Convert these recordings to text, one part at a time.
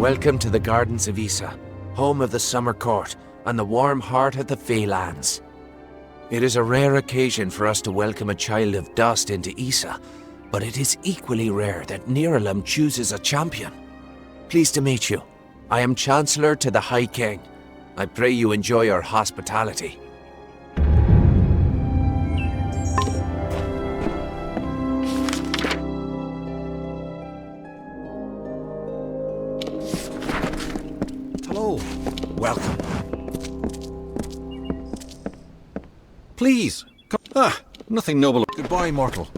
Welcome to the Gardens of Issa, home of the Summer Court and the warm heart of the Feylands. It is a rare occasion for us to welcome a child of dust into Issa, but it is equally rare that Niralim chooses a champion. Pleased to meet you. I am Chancellor to the High King. I pray you enjoy our hospitality. Hello. Welcome. Please. Come. Ah, nothing noble. Goodbye, mortal.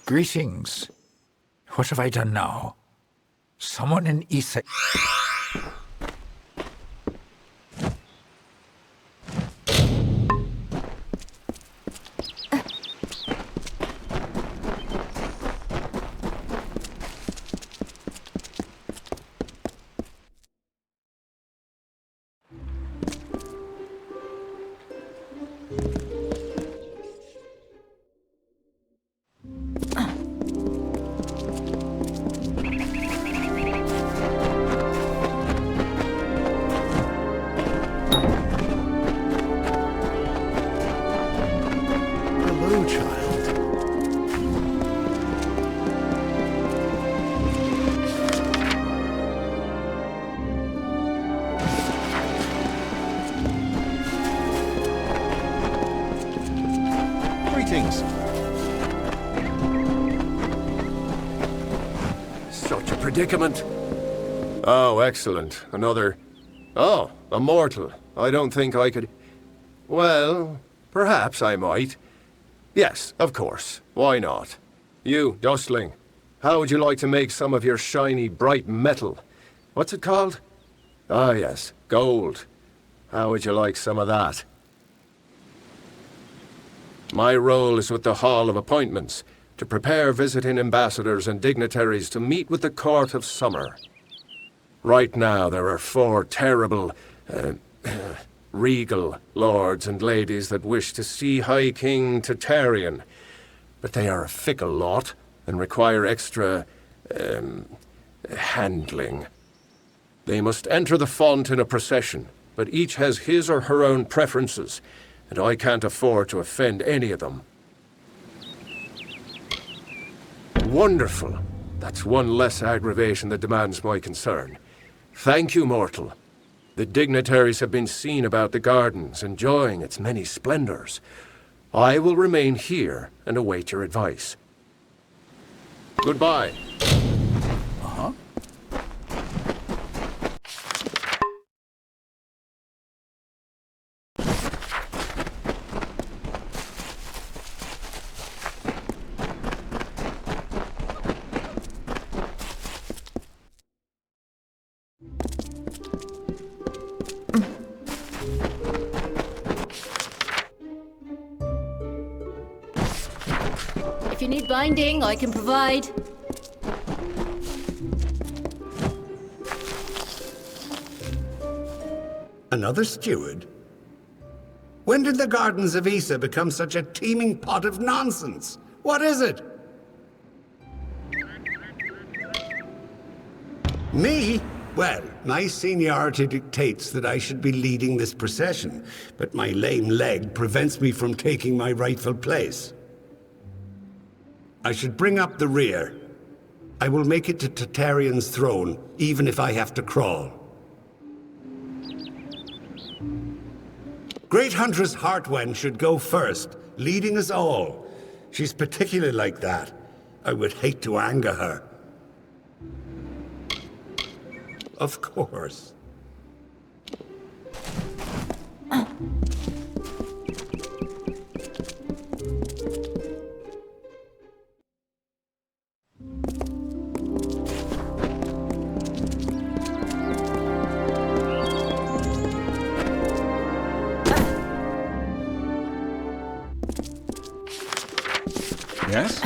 Greetings. What have I done now? Someone in Issa... Such a predicament. Oh, excellent. Another... Oh, a mortal. I don't think I could... Well, perhaps I might. Yes, of course. Why not? You, Dustling, how would you like to make some of your shiny, bright metal? What's it called? Ah, yes, gold. How would you like some of that? My role is with the Hall of Appointments, to prepare visiting ambassadors and dignitaries to meet with the Court of Summer. Right now, there are 4 terrible, regal lords and ladies that wish to see High King Tatarian, but they are a fickle lot and require extra, handling. They must enter the font in a procession, but each has his or her own preferences, and I can't afford to offend any of them. Wonderful. That's one less aggravation that demands my concern. Thank you, mortal. The dignitaries have been seen about the gardens, enjoying its many splendors. I will remain here and await your advice. Goodbye. Uh-huh. If you need binding, I can provide. Another steward? When did the Gardens of Issa become such a teeming pot of nonsense? What is it? Me? Well, my seniority dictates that I should be leading this procession, but my lame leg prevents me from taking my rightful place. I should bring up the rear. I will make it to Tatarian's throne, even if I have to crawl. Great Huntress Heartwen should go first, leading us all. She's particularly like that. I would hate to anger her. Of course. Yes?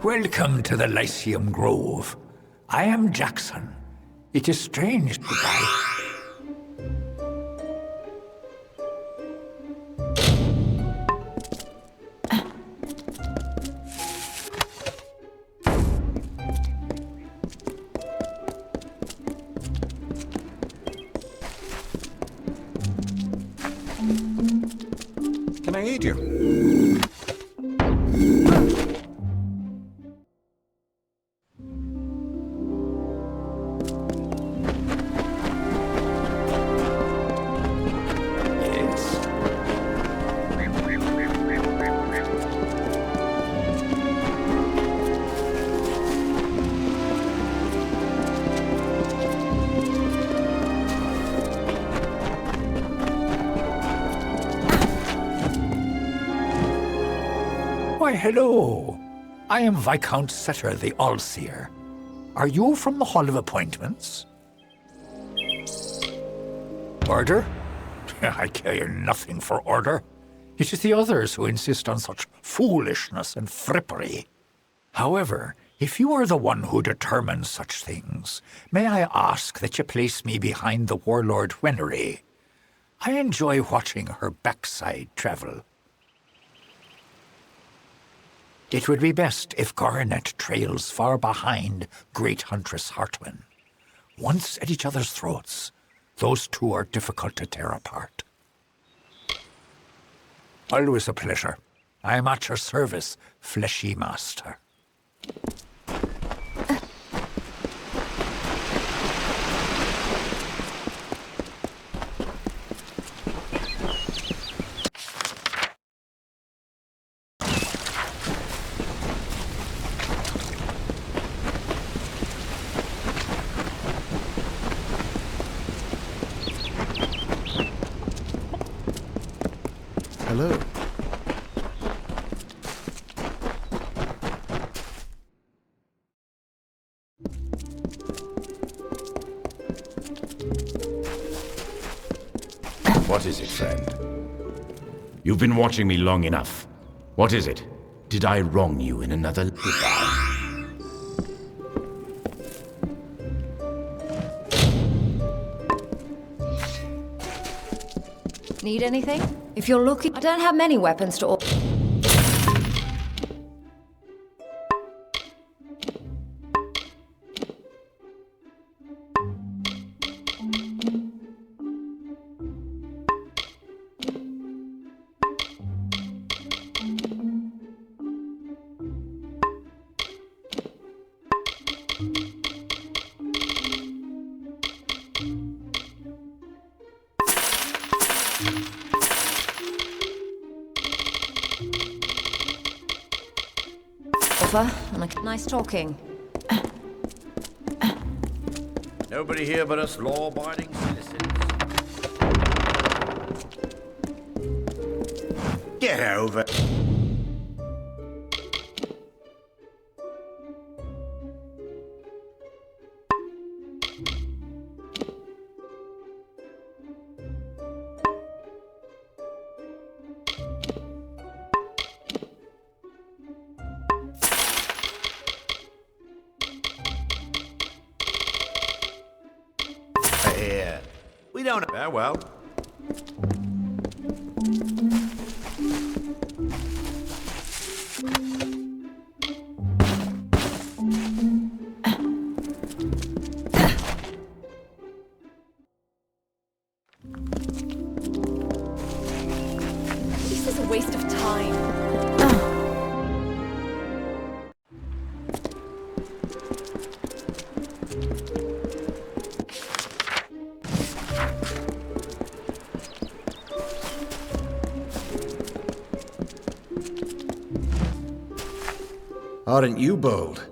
Welcome to the Lyceum Grove. I am Jackson. It is strange that Can I aid you? Why, hello. I am Viscount Setter the Allseer. Are you from the Hall of Appointments? Order? I care nothing for order. It is the others who insist on such foolishness and frippery. However, if you are the one who determines such things, may I ask that you place me behind the Warlord Wenery? I enjoy watching her backside travel. It would be best if Coronet trails far behind great Huntress Hartman. Once at each other's throats, those two are difficult to tear apart. Always a pleasure. I am at your service, fleshy master. Hello. What is it, friend? You've been watching me long enough. What is it? Did I wrong you in another goodbye? Need anything? If you're looking, I don't have many weapons to offer. Nice talking. Nobody here but us law-abiding citizens. Get over. Here. We don't... Farewell. This is a waste of time. Aren't you bold?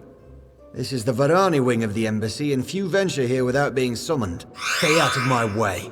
This is the Varani wing of the embassy, and few venture here without being summoned. Stay out of my way.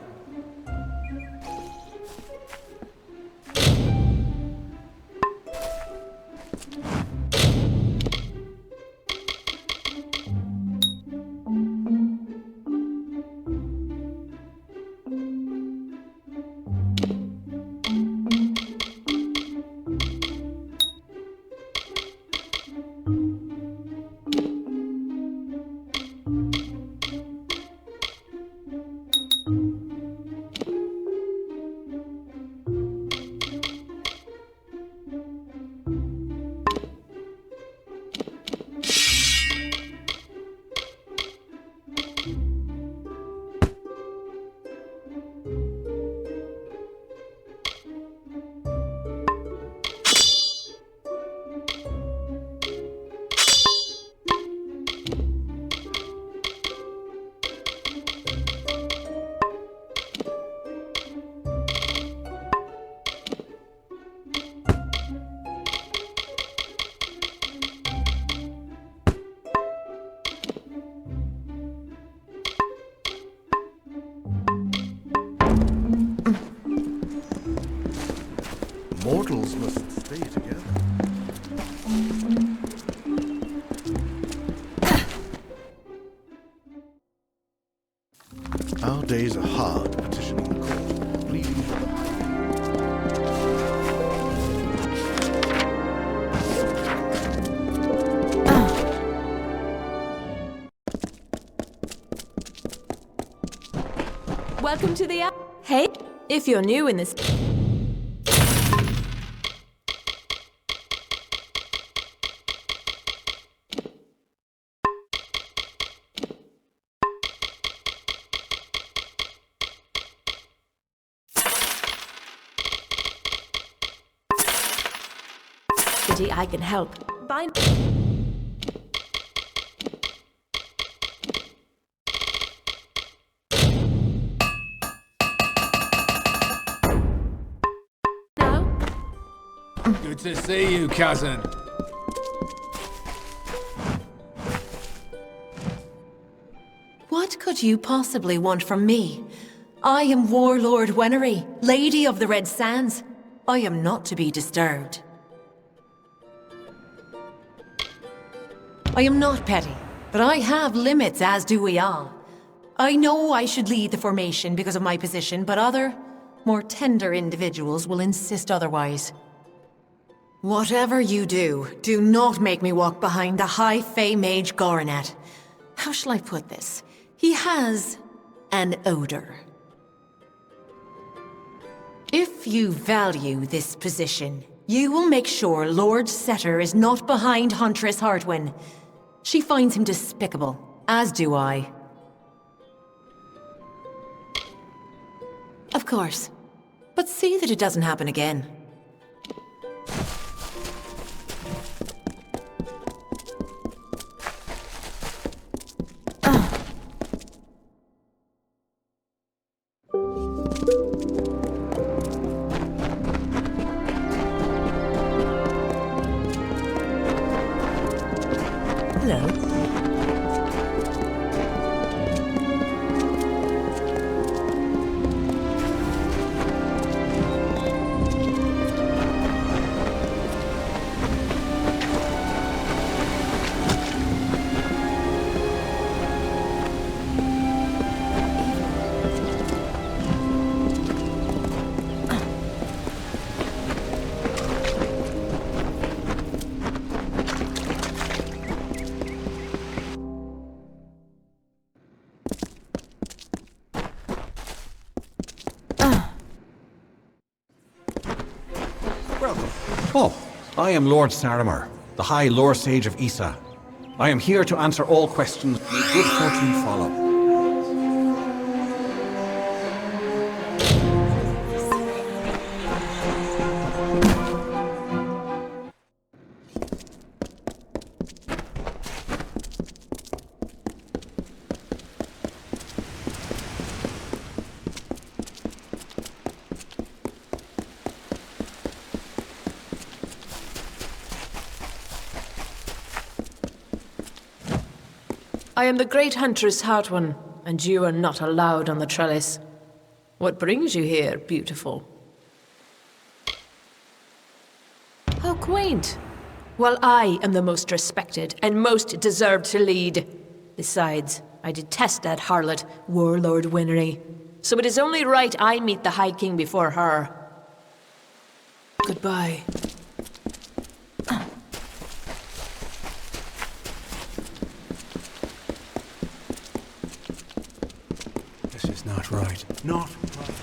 mortals must stay together. Our days are hard petitioning the court, pleading for the Welcome to the Hey, if you're new in this... I can help. Bind... Good to see you, cousin. What could you possibly want from me? I am Warlord Wenery, Lady of the Red Sands. I am not to be disturbed. I am not petty, but I have limits, as do we all. I know I should lead the formation because of my position, but other, more tender individuals will insist otherwise. Whatever you do, do not make me walk behind the high Faemage Gorguath. How shall I put this? He has an odor. If you value this position, you will make sure Lord Setter is not behind Huntress Hartwin. She finds him despicable, as do I. Of course. But see that it doesn't happen again. Oh, I am Lord Saramer, the High Lore Sage of Issa. I am here to answer all questions. May good fortune follow. I am the great Huntress Hartwin, and you are not allowed on the trellis. What brings you here, beautiful? How quaint. Well, I am the most respected and most deserved to lead. Besides, I detest that harlot, Warlord Wenery. So it is only right I meet the High King before her. Goodbye. Not right. Not right.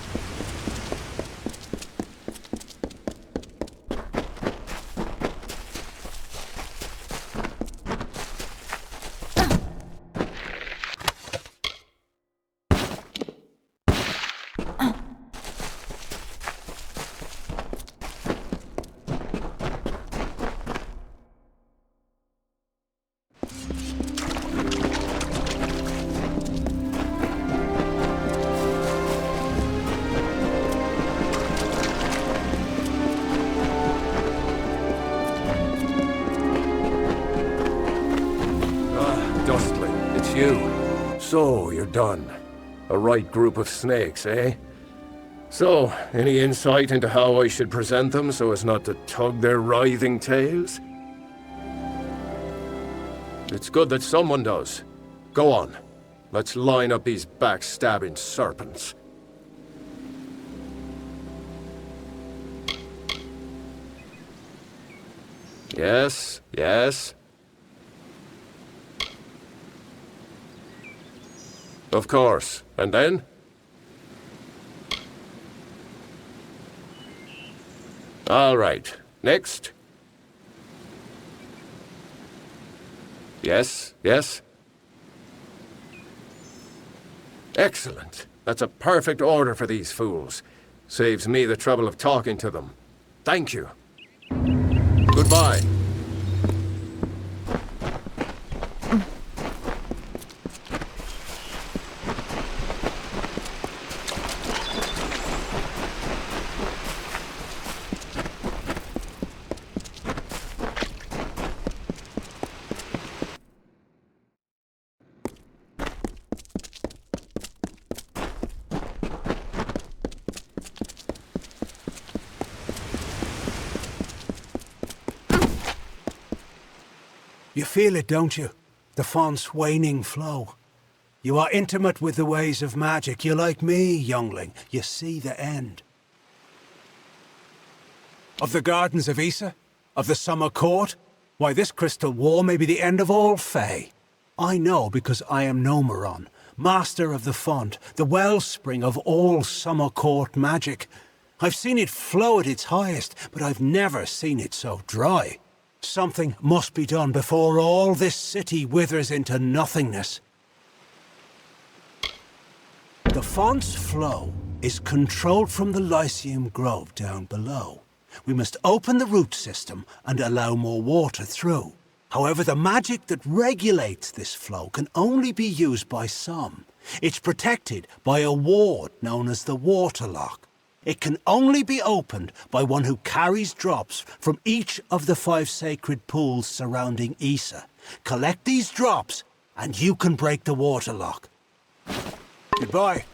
So, you're done. A right group of snakes, eh? So, any insight into how I should present them so as not to tug their writhing tails? It's good that someone does. Go on. Let's line up these backstabbing serpents. Yes, yes. Of course. And then? All right. Next. Yes, yes. Excellent. That's a perfect order for these fools. Saves me the trouble of talking to them. Thank you. Goodbye. You feel it, don't you? The font's waning flow. You are intimate with the ways of magic. You're like me, youngling. You see the end. Of the gardens of Issa? Of the summer court? Why, this crystal wall may be the end of all Fae. I know because I am Nomeron, master of the font, the wellspring of all summer court magic. I've seen it flow at its highest, but I've never seen it so dry. Something must be done before all this city withers into nothingness. The font's flow is controlled from the Lyceum Grove down below. We must open the root system and allow more water through. However, the magic that regulates this flow can only be used by some. It's protected by a ward known as the Waterlock. It can only be opened by one who carries drops from each of the 5 sacred pools surrounding Issa. Collect these drops, and you can break the Waterlock. Goodbye.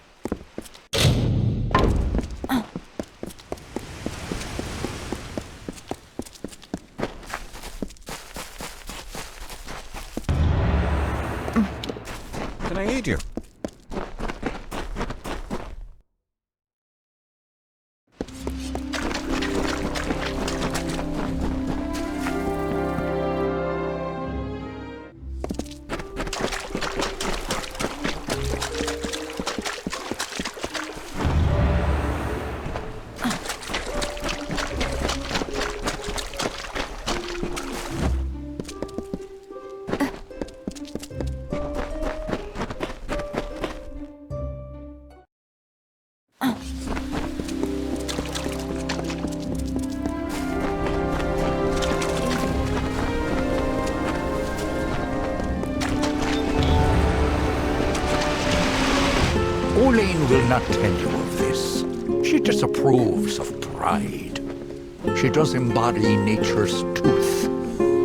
Can I aid you? Alyn will not tell you of this. She disapproves of pride. She does embody nature's tooth,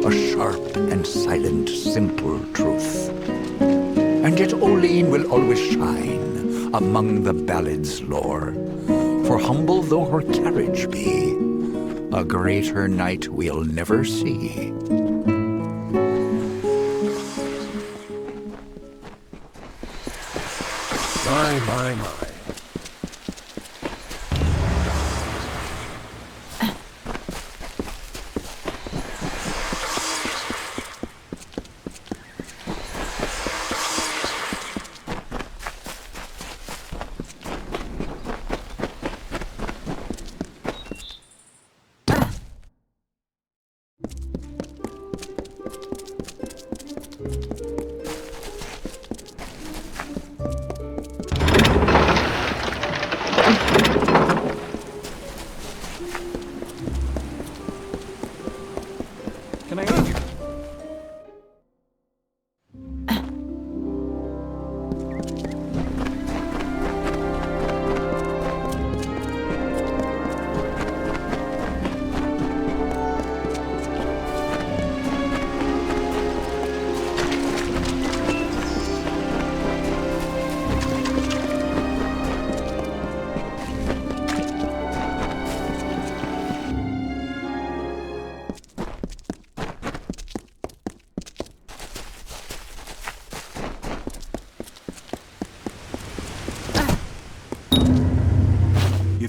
a sharp and silent, simple truth. And yet Alyn will always shine among the ballad's lore. For humble though her carriage be, a greater knight we'll never see. My.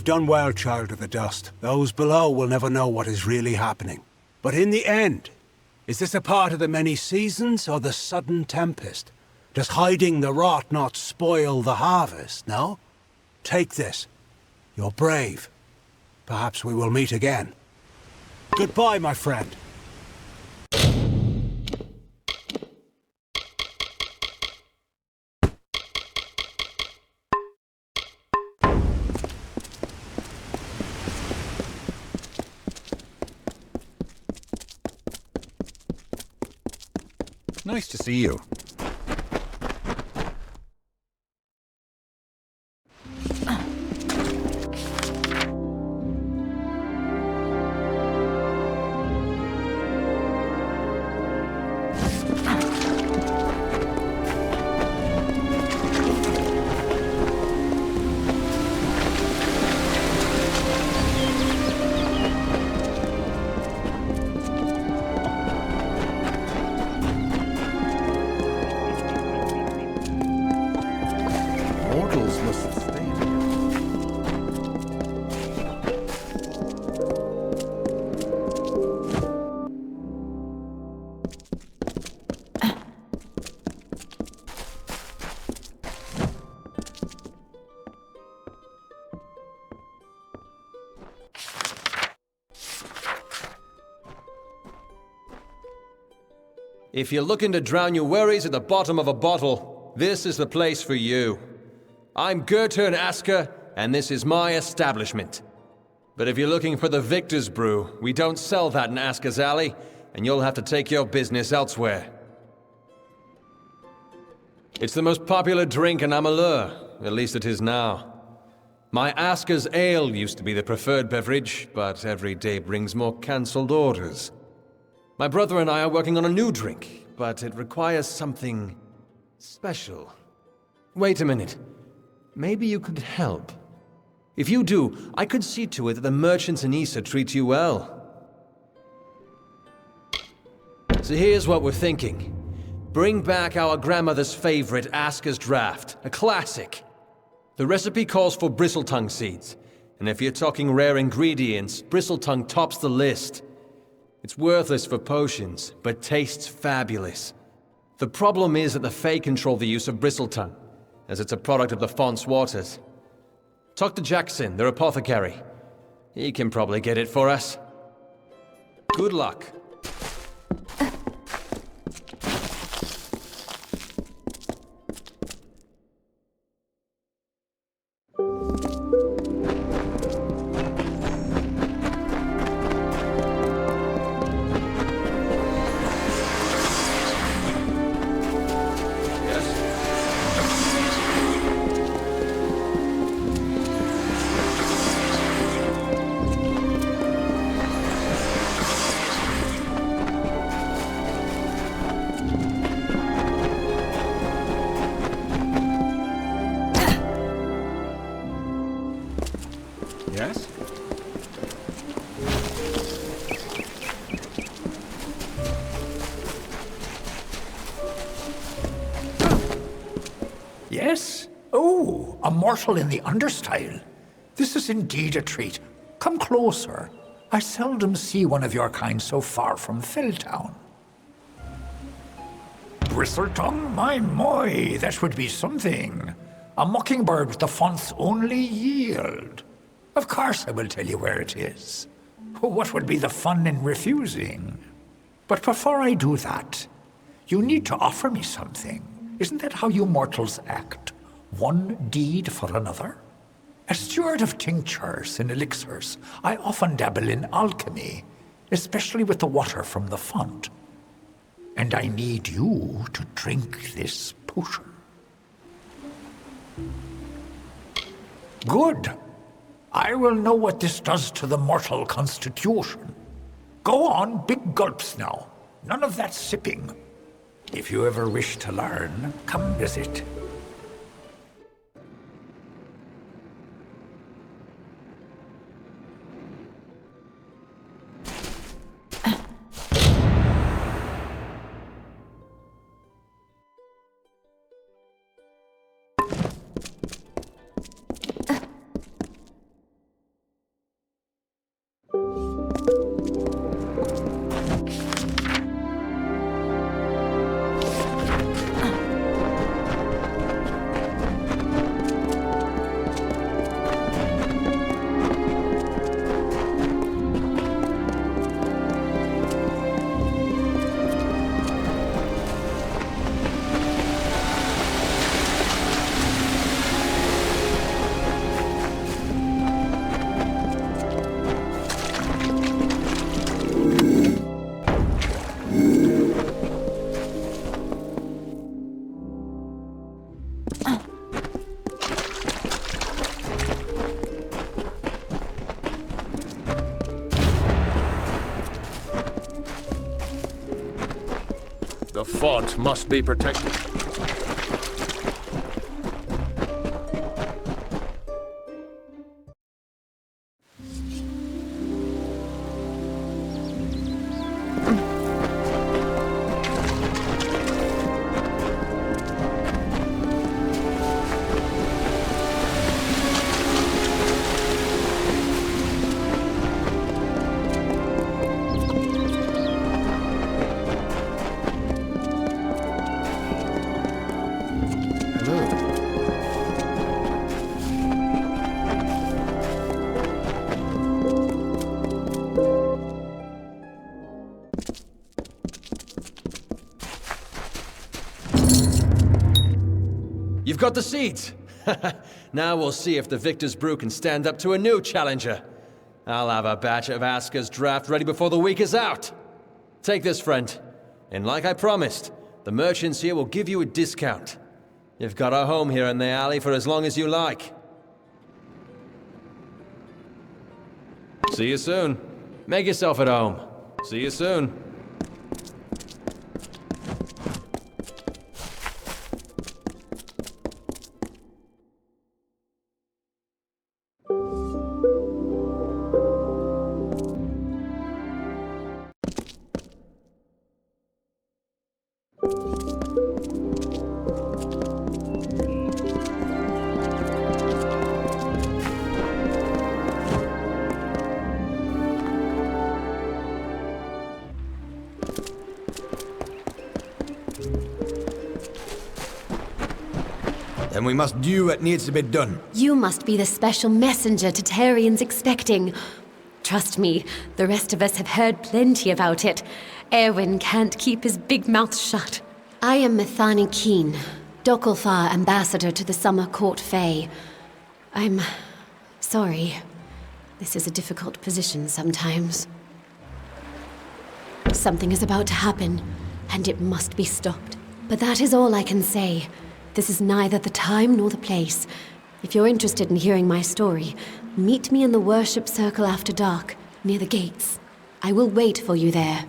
done well, Child of the Dust. Those below will never know what is really happening. But in the end, is this a part of the many seasons or the sudden tempest? Does hiding the rot not spoil the harvest, no? Take this. You're brave. Perhaps we will meet again. Goodbye, my friend. Nice to see you. If you're looking to drown your worries at the bottom of a bottle, this is the place for you. I'm Gurturn Asker, and this is my establishment. But if you're looking for the Victor's Brew, we don't sell that in Asker's Alley, and you'll have to take your business elsewhere. It's the most popular drink in Amalur, at least it is now. My Asker's Ale used to be the preferred beverage, but every day brings more cancelled orders. My brother and I are working on a new drink, but it requires something special. Wait a minute. Maybe you could help. If you do, I could see to it that the merchants in Issa treat you well. So here's what we're thinking. Bring back our grandmother's favorite Asker's Draft, a classic. The recipe calls for bristletongue seeds, and if you're talking rare ingredients, bristletongue tops the list. It's worthless for potions, but tastes fabulous. The problem is that the Fae control the use of bristletongue, as it's a product of the Font's waters. Talk to Jackson, their apothecary. He can probably get it for us. Good luck. Yes? Yes? Oh, a mortal in the understyle. This is indeed a treat. Come closer. I seldom see one of your kind so far from Felltown. Bristletongue? My, that would be something. A mockingbird with the Font's only yield. Of course I will tell you where it is. What would be the fun in refusing? But before I do that, you need to offer me something. Isn't that how you mortals act? One deed for another? As steward of tinctures and elixirs, I often dabble in alchemy, especially with the water from the font. And I need you to drink this potion. Good. I will know what this does to the mortal constitution. Go on, big gulps now. None of that sipping. If you ever wish to learn, come visit. The font must be protected. You've got the seeds! Now we'll see if the Victor's Brew can stand up to a new challenger. I'll have a batch of Asker's draft ready before the week is out. Take this, friend. And like I promised, the merchants here will give you a discount. You've got a home here in the alley for as long as you like. See you soon. Make yourself at home. See you soon. Then we must do what needs to be done. You must be the special messenger Tatarian's expecting. Trust me, the rest of us have heard plenty about it. Erwin can't keep his big mouth shut. I am Methani Keen, Dokulfar ambassador to the Summer Court Fae. I'm sorry. This is a difficult position sometimes. Something is about to happen, and it must be stopped. But that is all I can say. This is neither the time nor the place. If you're interested in hearing my story, meet me in the worship circle after dark, near the gates. I will wait for you there.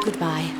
Goodbye.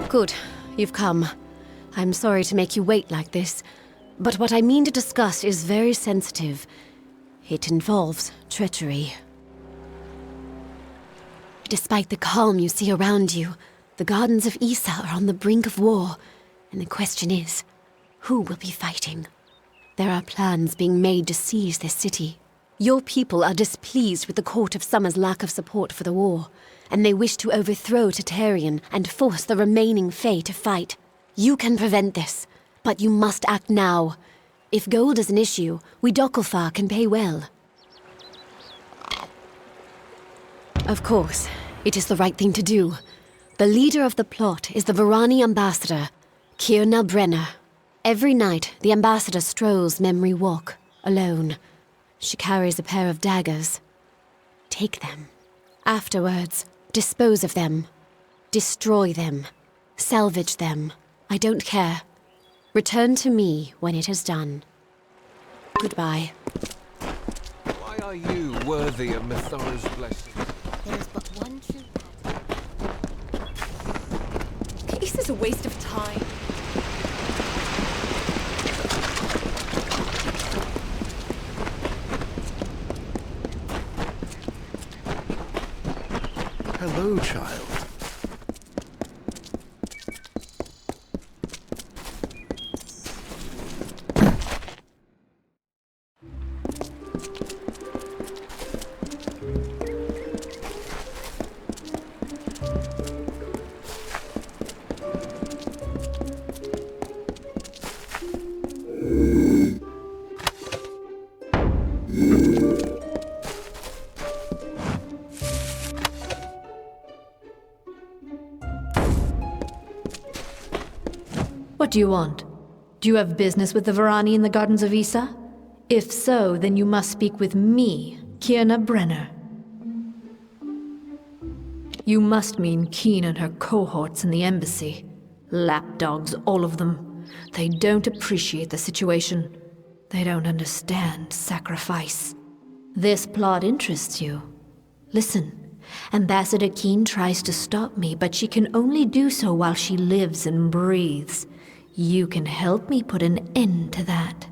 Good. You've come. I'm sorry to make you wait like this, but what I mean to discuss is very sensitive. It involves treachery. Despite the calm you see around you, the gardens of Issa are on the brink of war, and the question is, who will be fighting? There are plans being made to seize this city. Your people are displeased with the Court of Summer's lack of support for the war, and they wish to overthrow Tatarian and force the remaining Fae to fight. You can prevent this, but you must act now. If gold is an issue, we Dokulfar can pay well. Of course, it is the right thing to do. The leader of the plot is the Varani ambassador, Kierna Brenner. Every night, the ambassador strolls Memory Walk, alone. She carries a pair of daggers. Take them. Afterwards, dispose of them. Destroy them. Salvage them. I don't care. Return to me when it is done. Goodbye. Why are you worthy of Mithora's blessing? There is but one true path. This is a waste of time. Hello, child. What do you want? Do you have business with the Varani in the Gardens of Issa? If so, then you must speak with me, Kierna Brenner. You must mean Keen and her cohorts in the embassy. Lapdogs, all of them. They don't appreciate the situation. They don't understand sacrifice. This plot interests you. Listen, Ambassador Keen tries to stop me, but she can only do so while she lives and breathes. You can help me put an end to that.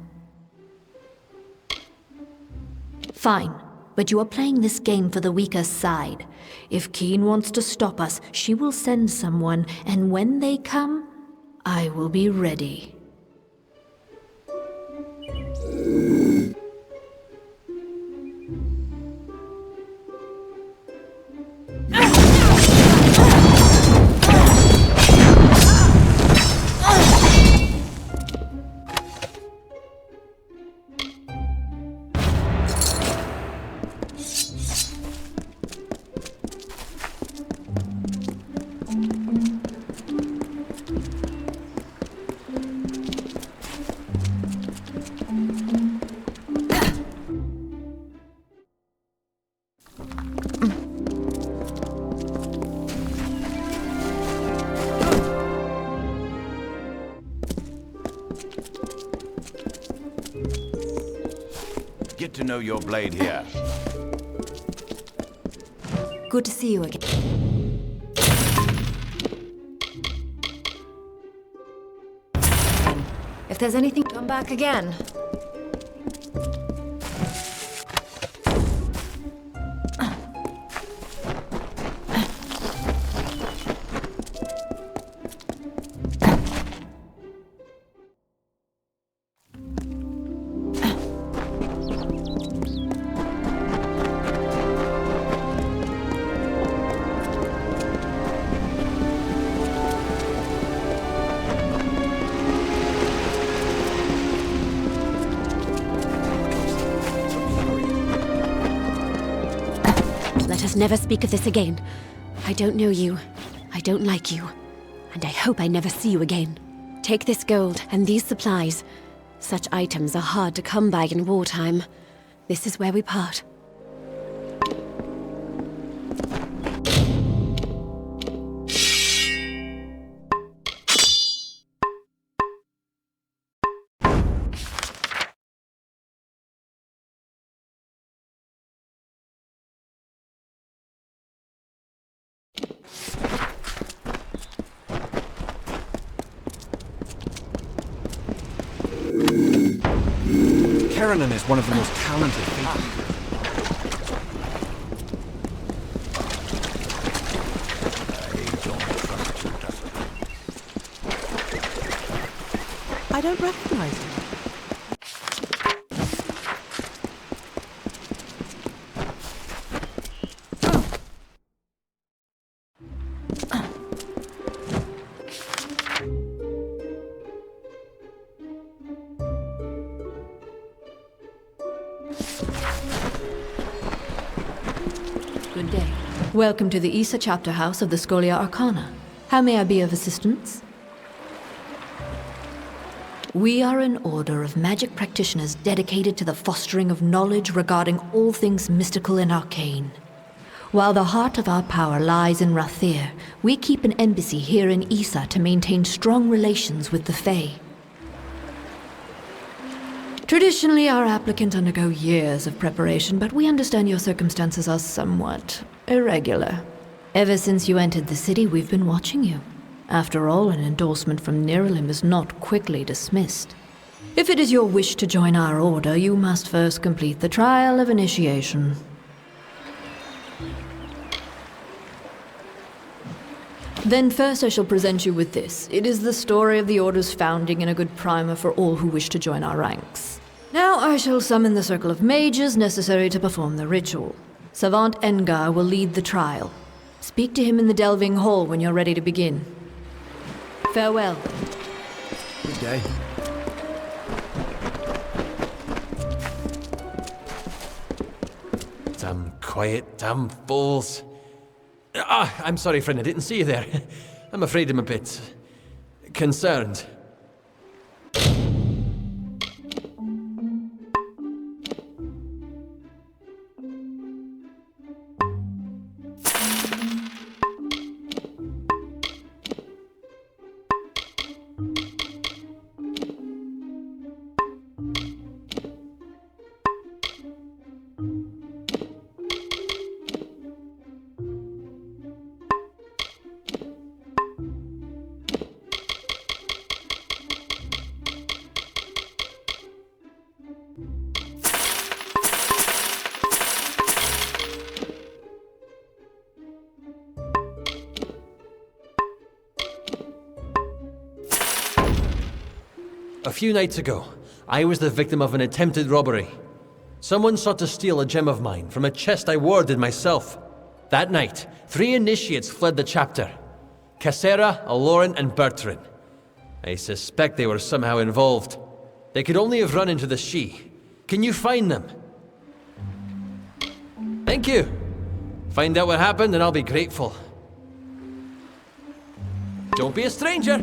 Fine, but you are playing this game for the weaker side. If Keen wants to stop us, she will send someone, and when they come, I will be ready. Get to know your blade here. Good to see you again. If there's anything, come back again. Never speak of this again. I don't know you. I don't like you. And I hope I never see you again. Take this gold and these supplies. Such items are hard to come by in wartime. This is where we part. Keranin is one of the most talented people. I don't recognize him. Good day. Welcome to the Issa chapter house of the Scholia Arcana. How may I be of assistance? We are an order of magic practitioners dedicated to the fostering of knowledge regarding all things mystical and arcane. While the heart of our power lies in Rathir, we keep an embassy here in Issa to maintain strong relations with the Fae. Traditionally, our applicants undergo years of preparation, but we understand your circumstances are somewhat irregular. Ever since you entered the city, we've been watching you. After all, an endorsement from Niralim is not quickly dismissed. If it is your wish to join our order, you must first complete the trial of initiation. Then first I shall present you with this. It is the story of the Order's founding and a good primer for all who wish to join our ranks. Now I shall summon the circle of mages necessary to perform the ritual. Savant Engar will lead the trial. Speak to him in the Delving Hall when you're ready to begin. Farewell. Good day. Damn quiet, damn fools. I'm sorry, friend, I didn't see you there. I'm afraid I'm a bit concerned. A few nights ago, I was the victim of an attempted robbery. Someone sought to steal a gem of mine from a chest I warded myself. That night, 3 initiates fled the chapter. Cassera, Alyn, and Bertrand. I suspect they were somehow involved. They could only have run into the She. Can you find them? Thank you. Find out what happened and I'll be grateful. Don't be a stranger!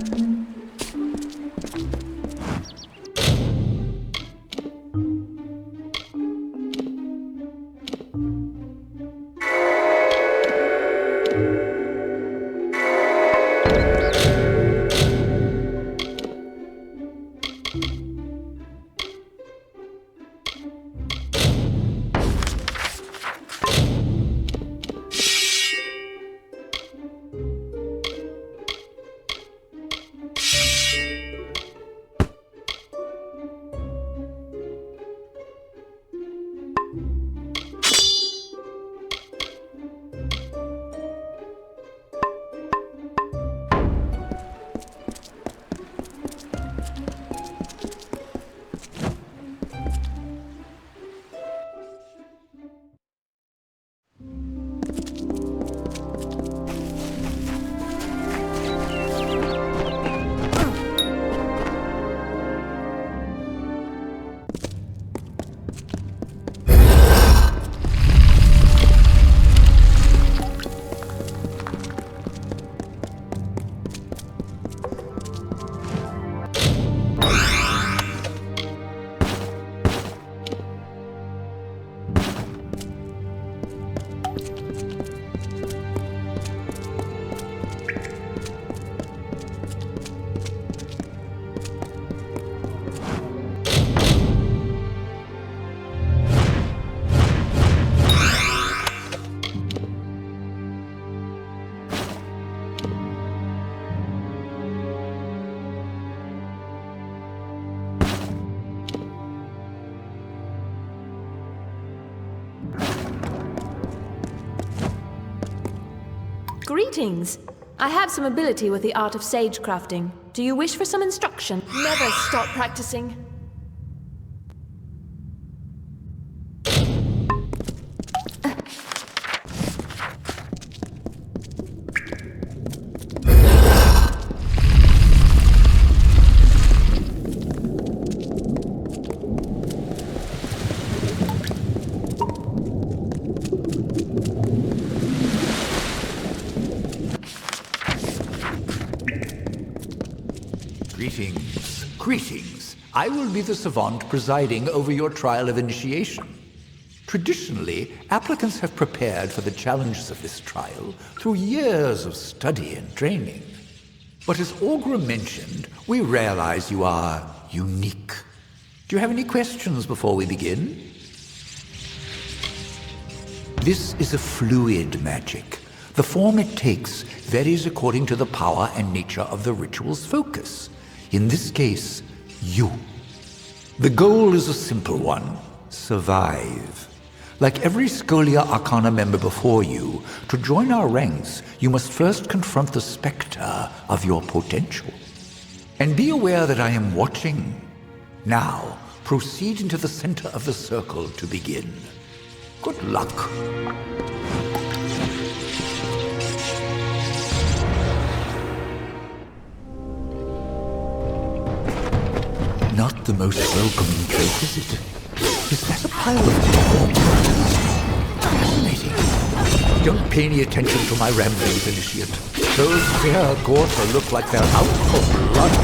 Greetings. I have some ability with the art of sage crafting. Do you wish for some instruction? Never stop practicing. Greetings. I will be the savant presiding over your trial of initiation. Traditionally, applicants have prepared for the challenges of this trial through years of study and training. But as Augur mentioned, we realize you are unique. Do you have any questions before we begin? This is a fluid magic. The form it takes varies according to the power and nature of the ritual's focus. In this case, you. The goal is a simple one: survive. Like every Scholia Arcana member before you, to join our ranks, you must first confront the specter of your potential. And be aware that I am watching. Now, proceed into the center of the circle to begin. Good luck. Not the most welcoming place, is it? Is that a pile of corpses? Fascinating. Don't pay any attention to my ramblings, Initiate. Those fair Gorguath look like they're out for blood.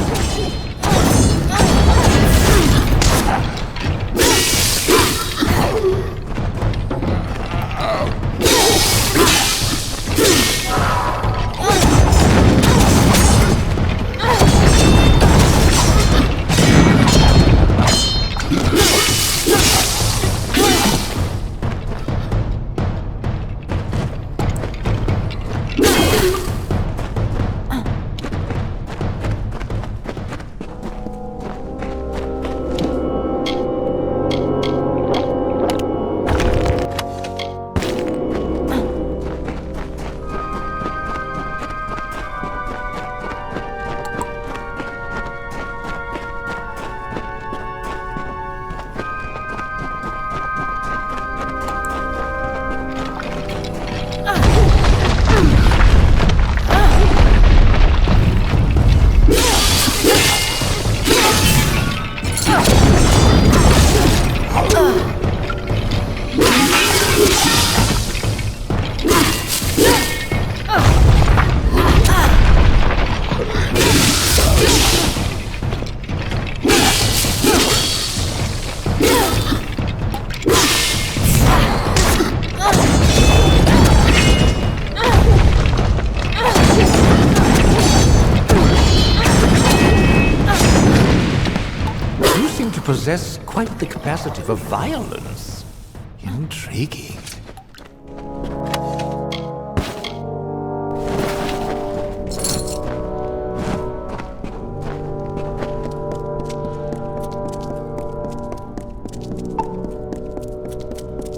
Possess quite the capacity for violence. Intriguing.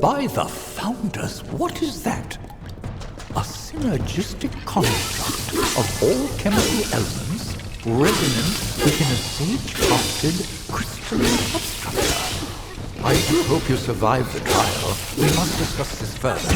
By the Founders, what is that? A synergistic construct of all chemical elements resonant within a sage-crafted crystalline substructure. I do hope you survive the trial. We must discuss this further.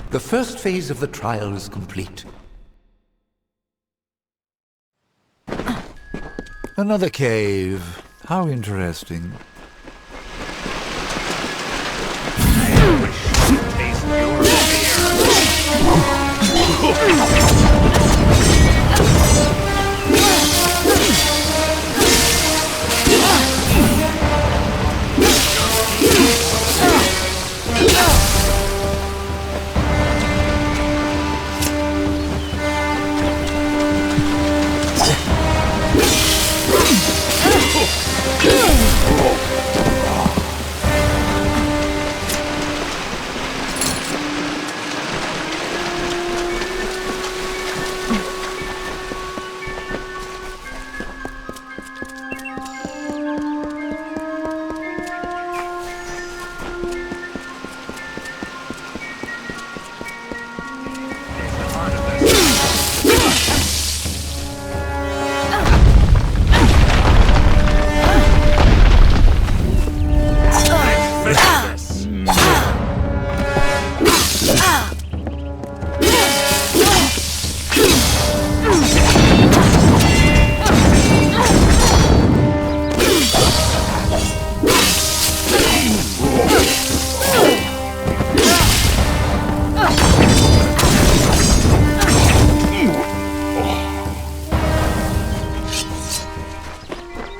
The first phase of the trial is complete. Another cave. How interesting.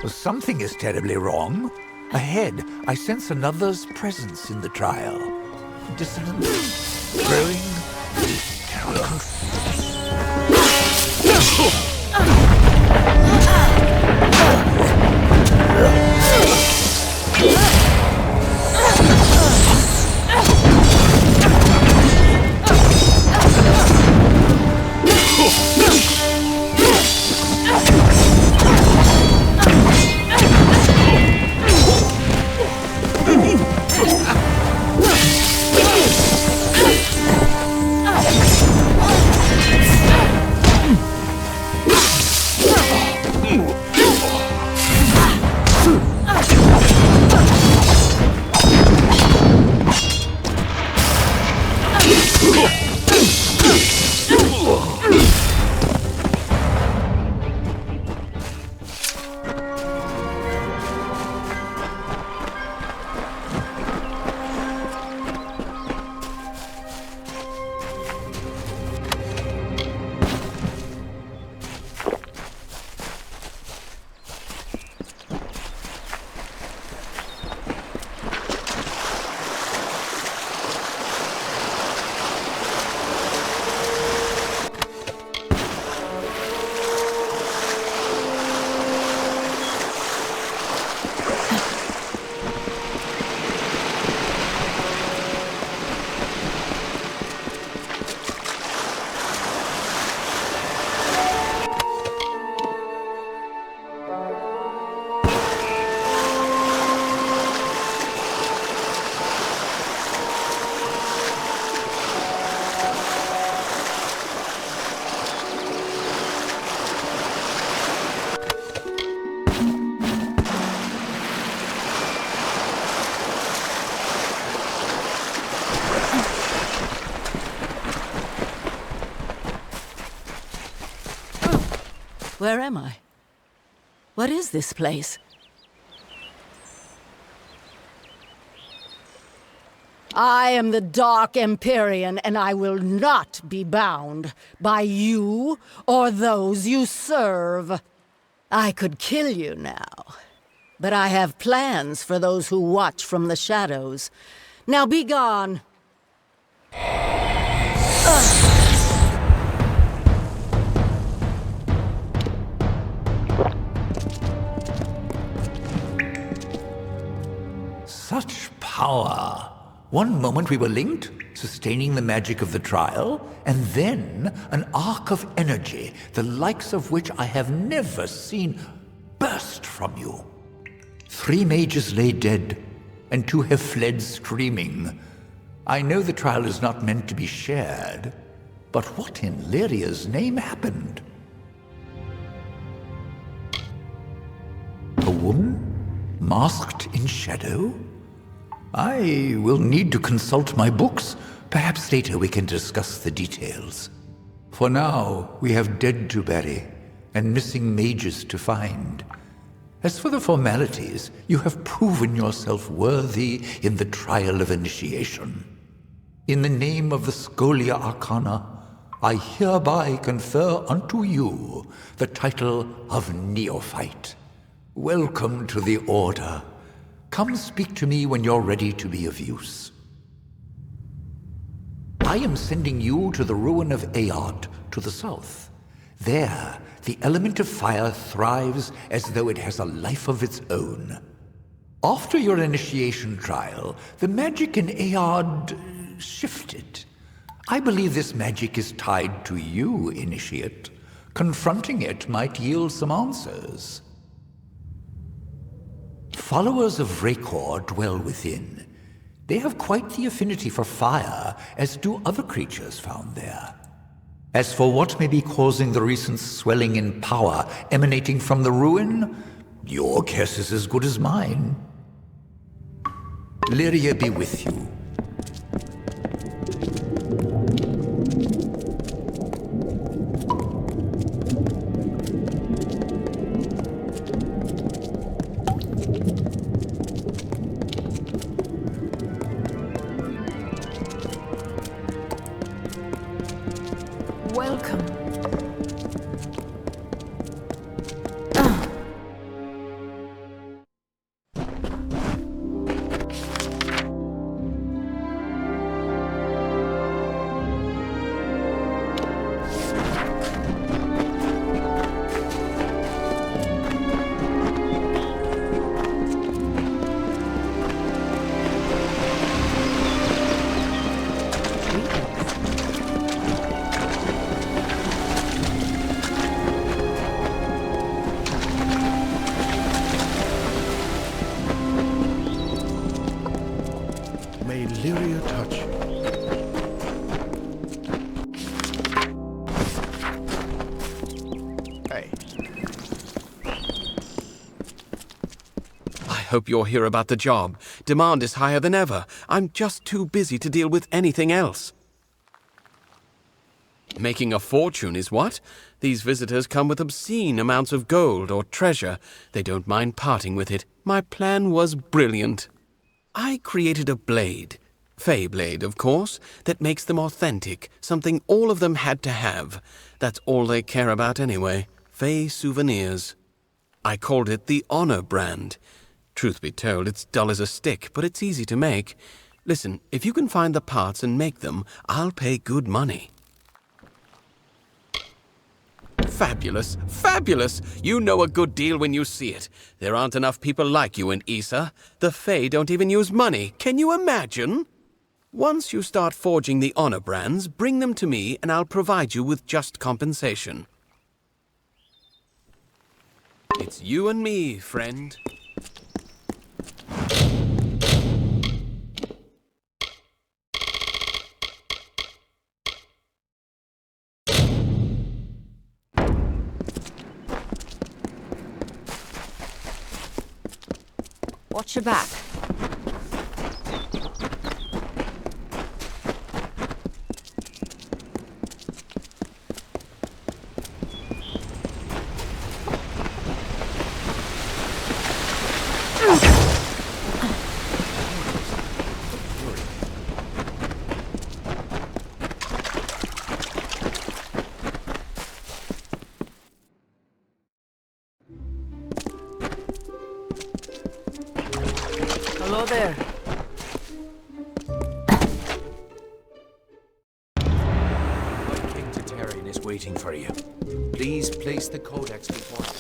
Something is terribly wrong. Ahead, I sense another's presence in the trial. Dissonance, growing, Where am I? What is this place? I am the Dark Empyrean, and I will not be bound by you or those you serve. I could kill you now, but I have plans for those who watch from the shadows. Now be gone. Such power! One moment we were linked, sustaining the magic of the trial, and then an arc of energy, the likes of which I have never seen, burst from you. 3 mages lay dead, and 2 have fled screaming. I know the trial is not meant to be shared, but what in Lyria's name happened? A woman? Masked in shadow? I will need to consult my books. Perhaps later we can discuss the details. For now, we have dead to bury and missing mages to find. As for the formalities, you have proven yourself worthy in the trial of initiation. In the name of the Scholia Arcana, I hereby confer unto you the title of Neophyte. Welcome to the Order. Come speak to me when you're ready to be of use. I am sending you to the Ruin of Aodh, to the south. There, the element of fire thrives as though it has a life of its own. After your initiation trial, the magic in Aodh shifted. I believe this magic is tied to you, Initiate. Confronting it might yield some answers. Followers of Rakor dwell within. They have quite the affinity for fire, as do other creatures found there. As for what may be causing the recent swelling in power emanating from the ruin, your guess is as good as mine. Lyria be with you. say. I hope you're here about the job. Demand is higher than ever. I'm just too busy to deal with anything else. Making a fortune is what? These visitors come with obscene amounts of gold or treasure. They don't mind parting with it. My plan was brilliant. I created a blade, Fey blade, of course, that makes them authentic, something all of them had to have. That's all they care about anyway, Fey souvenirs. I called it the Honor brand. Truth be told, it's dull as a stick, but it's easy to make. Listen, if you can find the parts and make them, I'll pay good money. Fabulous, fabulous! You know a good deal when you see it. There aren't enough people like you in Issa. The Fae don't even use money. Can you imagine? Once you start forging the honor brands, bring them to me and I'll provide you with just compensation. It's you and me, friend. Watch your back. Hello there. King Tatarian is waiting for you. Please place the codex before him.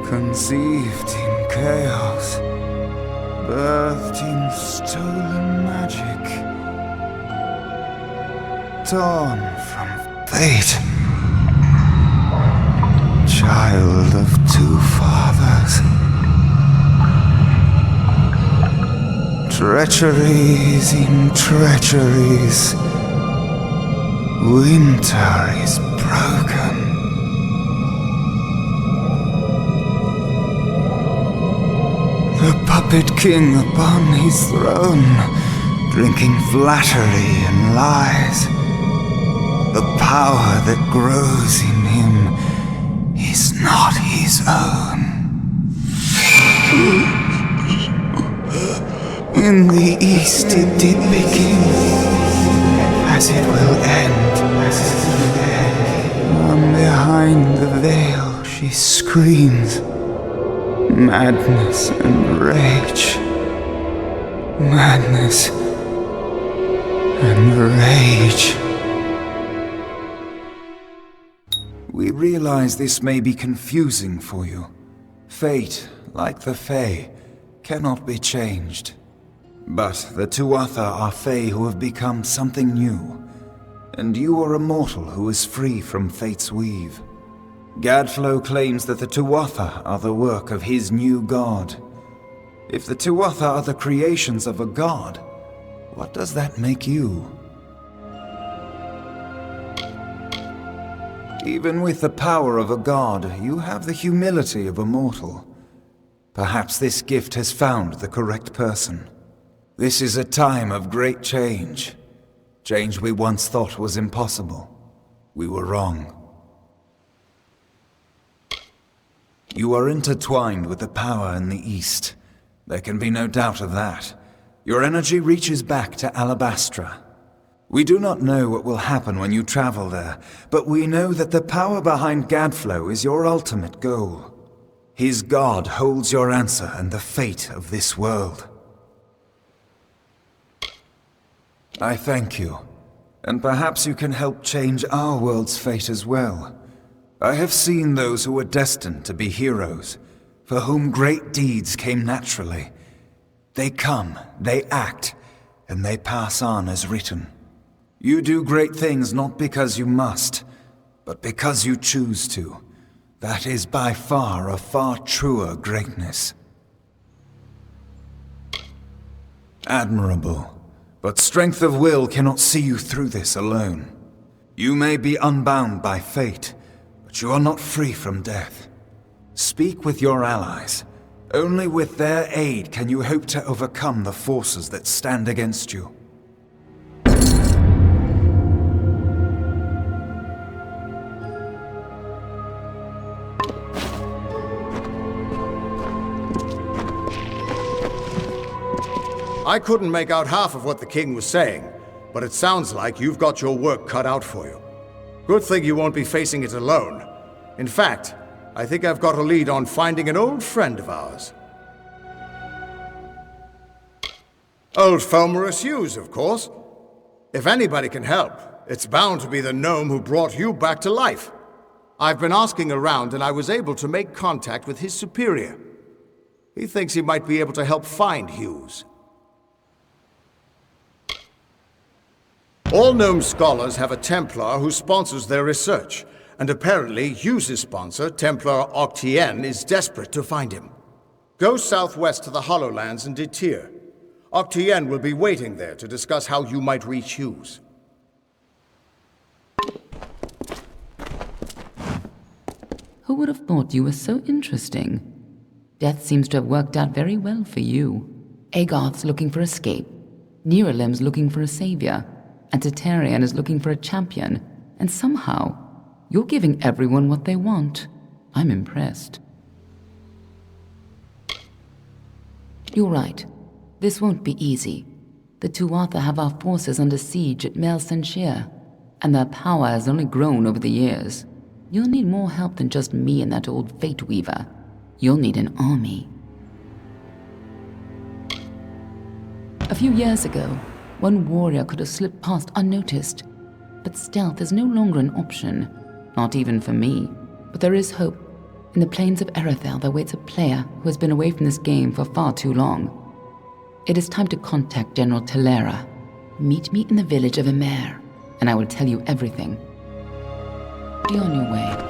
Conceived in chaos, birthed in stolen magic, torn from fate, child of two fathers, treacheries in treacheries, winter is broken. The puppet king upon his throne, drinking flattery and lies. The power that grows in him is not his own. In the east it did begin, as it will end. From behind the veil she screams. Madness and rage. Madness and rage. We realize this may be confusing for you. Fate, like the Fae, cannot be changed. But the Tuatha are Fae who have become something new. And you are a mortal who is free from Fate's weave. Gadflow claims that the Tuatha are the work of his new god. If the Tuatha are the creations of a god, what does that make you? Even with the power of a god, you have the humility of a mortal. Perhaps this gift has found the correct person. This is a time of great change. Change we once thought was impossible. We were wrong. You are intertwined with the power in the East. There can be no doubt of that. Your energy reaches back to Alabastra. We do not know what will happen when you travel there, but we know that the power behind Gadflow is your ultimate goal. His god holds your answer and the fate of this world. I thank you, and perhaps you can help change our world's fate as well. I have seen those who were destined to be heroes, for whom great deeds came naturally. They come, they act, and they pass on as written. You do great things not because you must, but because you choose to. That is by far a far truer greatness. Admirable. But strength of will cannot see you through this alone. You may be unbound by fate, but you are not free from death. Speak with your allies. Only with their aid can you hope to overcome the forces that stand against you. I couldn't make out half of what the king was saying, but it sounds like you've got your work cut out for you. Good thing you won't be facing it alone. In fact, I think I've got a lead on finding an old friend of ours. Old Fomorous Hughes, of course. If anybody can help, it's bound to be the gnome who brought you back to life. I've been asking around and I was able to make contact with his superior. He thinks he might be able to help find Hughes. All gnome scholars have a Templar who sponsors their research, and apparently Hughes' sponsor, Templar Octien, is desperate to find him. Go southwest to the Hollowlands and Detir. Octien will be waiting there to discuss how you might reach Hughes. Who would have thought you were so interesting? Death seems to have worked out very well for you. Agarth's looking for escape. Neuralim's looking for a savior. And Tatarian is looking for a champion, and somehow, you're giving everyone what they want. I'm impressed. You're right. This won't be easy. The Tuatha have our forces under siege at Mel Senshir, and their power has only grown over the years. You'll need more help than just me and that old Fate Weaver. You'll need an army. A few years ago, one warrior could have slipped past unnoticed, but stealth is no longer an option, not even for me. But there is hope. In the plains of Erethdel there waits a player who has been away from this game for far too long. It is time to contact General Telera. Meet me in the village of Emer, and I will tell you everything. Be on your way.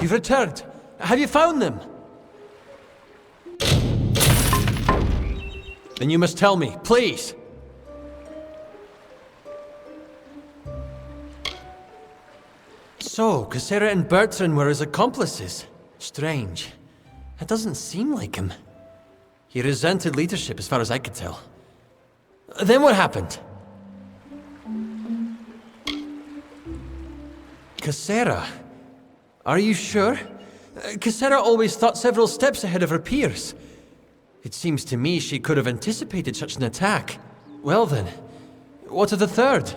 You've returned. Have you found them? Then you must tell me, please. So, Cassera and Bertrand were his accomplices. Strange. That doesn't seem like him. He resented leadership as far as I could tell. Then what happened? Cassera? Are you sure? Cassera always thought several steps ahead of her peers. It seems to me she could have anticipated such an attack. Well then, what of the third?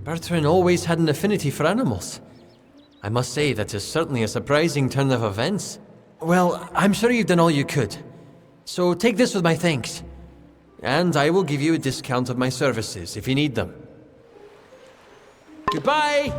Bertrand always had an affinity for animals. I must say that is certainly a surprising turn of events. Well, I'm sure you've done all you could. So take this with my thanks. And I will give you a discount of my services if you need them. Goodbye!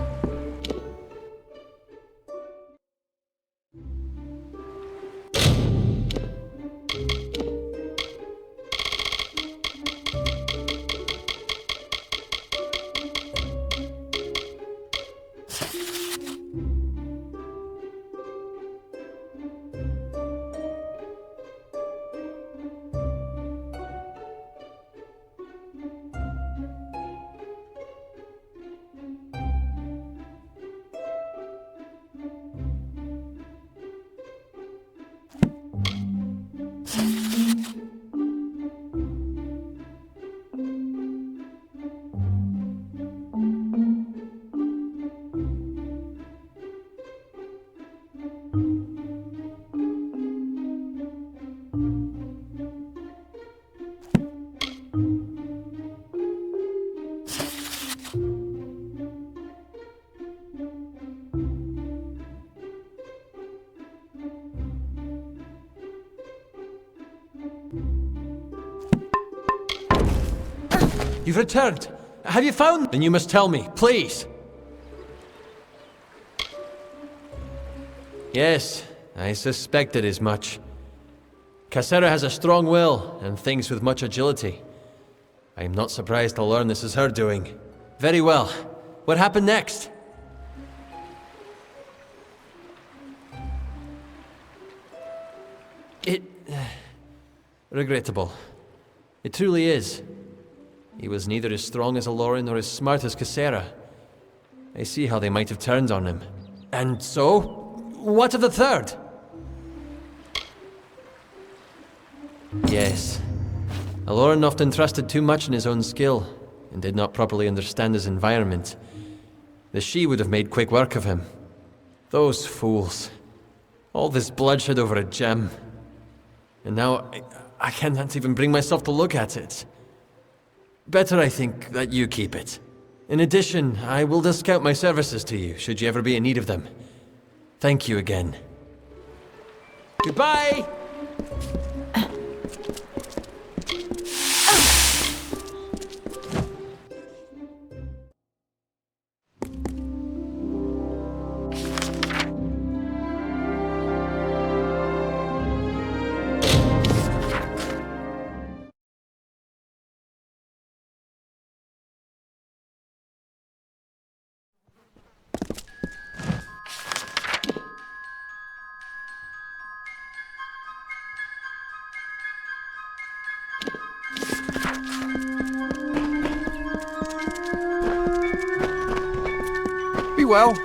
You've returned. Have you found? Then you must tell me, please. Yes, I suspected as much. Cassera has a strong will and thinks with much agility. I am not surprised to learn this is her doing. Very well. What happened next? Regrettable. It truly is. He was neither as strong as Alyn nor as smart as Cassera. I see how they might have turned on him. And so? What of the third? Yes. Alyn often trusted too much in his own skill, and did not properly understand his environment. the she would have made quick work of him. Those fools. All this bloodshed over a gem. And now I cannot even bring myself to look at it. Better, I think, that you keep it. In addition, I will discount my services to you, should you ever be in need of them. Thank you again. Goodbye! Be well.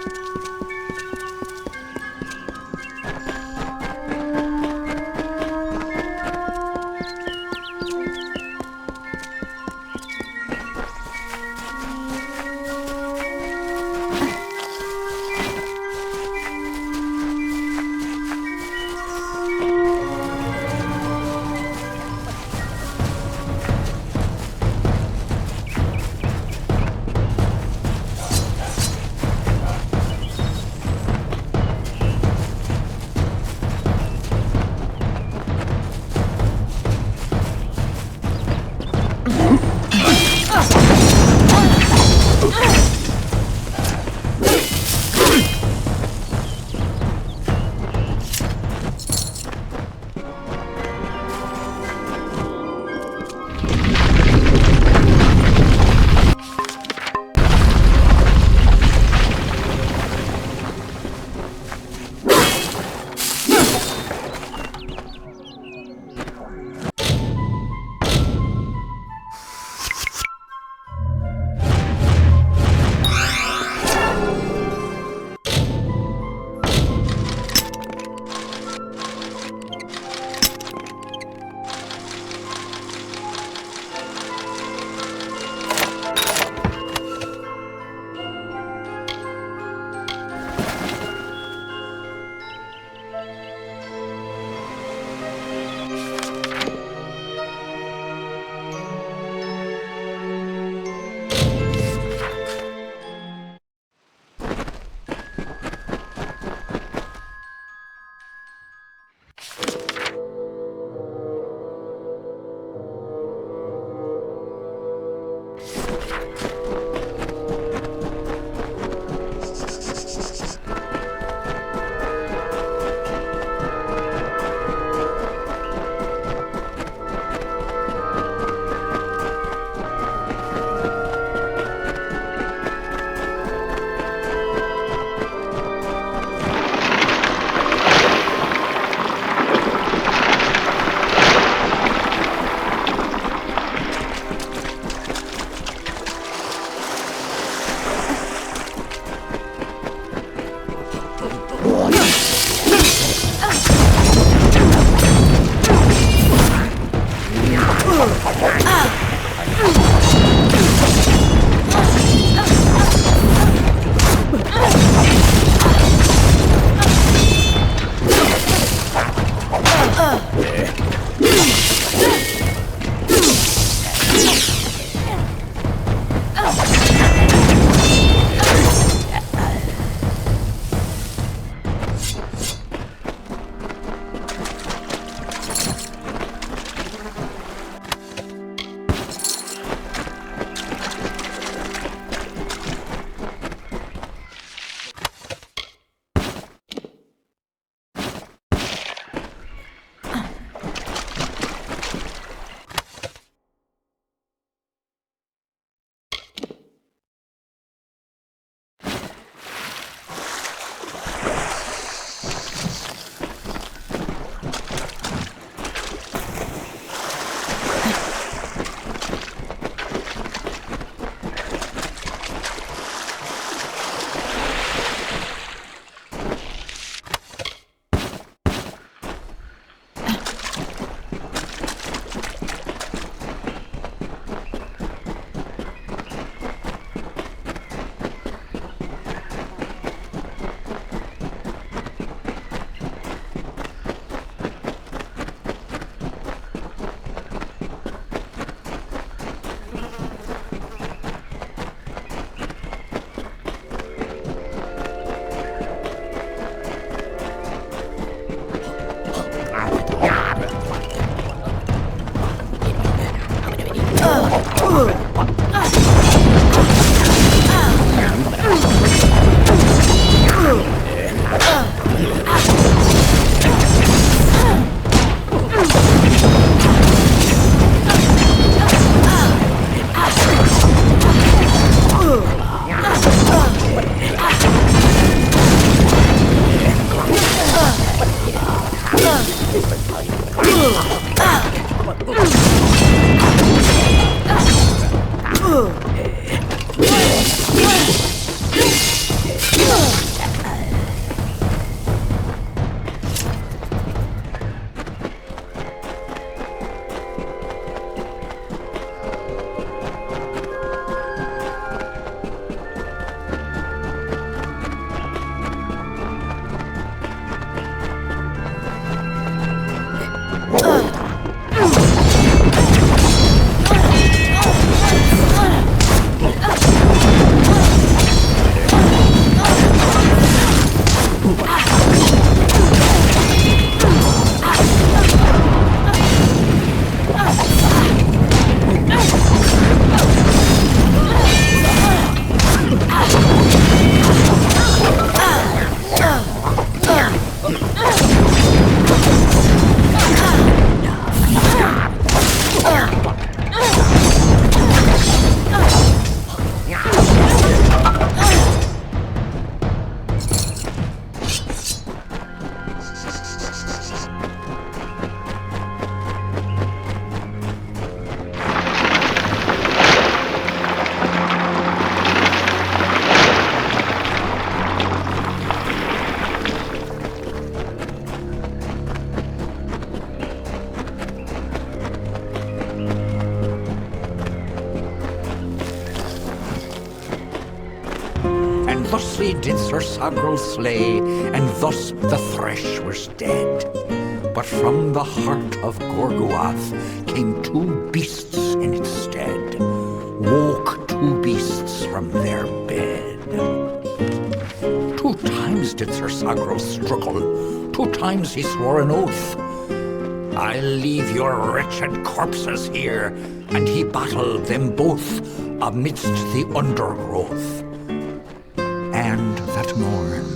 Thusly did Sir Sagro slay, and thus the thresh was dead. But from the heart of Gorguath came two beasts in its stead. Woke two beasts from their bed. 2 times did Sir Sagro struggle, 2 times he swore an oath. I'll leave your wretched corpses here, and he battled them both amidst the undergrowth. And that morn,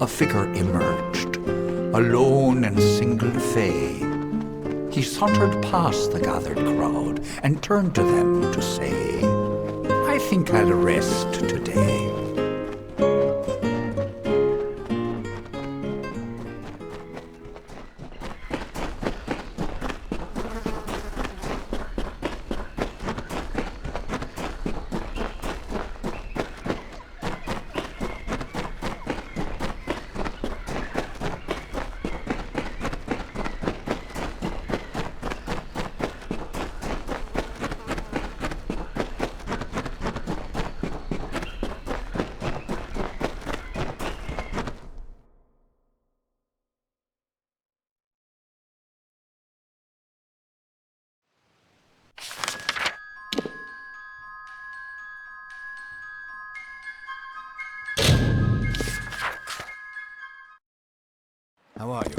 a figure emerged, alone and single fay. He sauntered past the gathered crowd and turned to them to say, I think I'll rest today. How are you?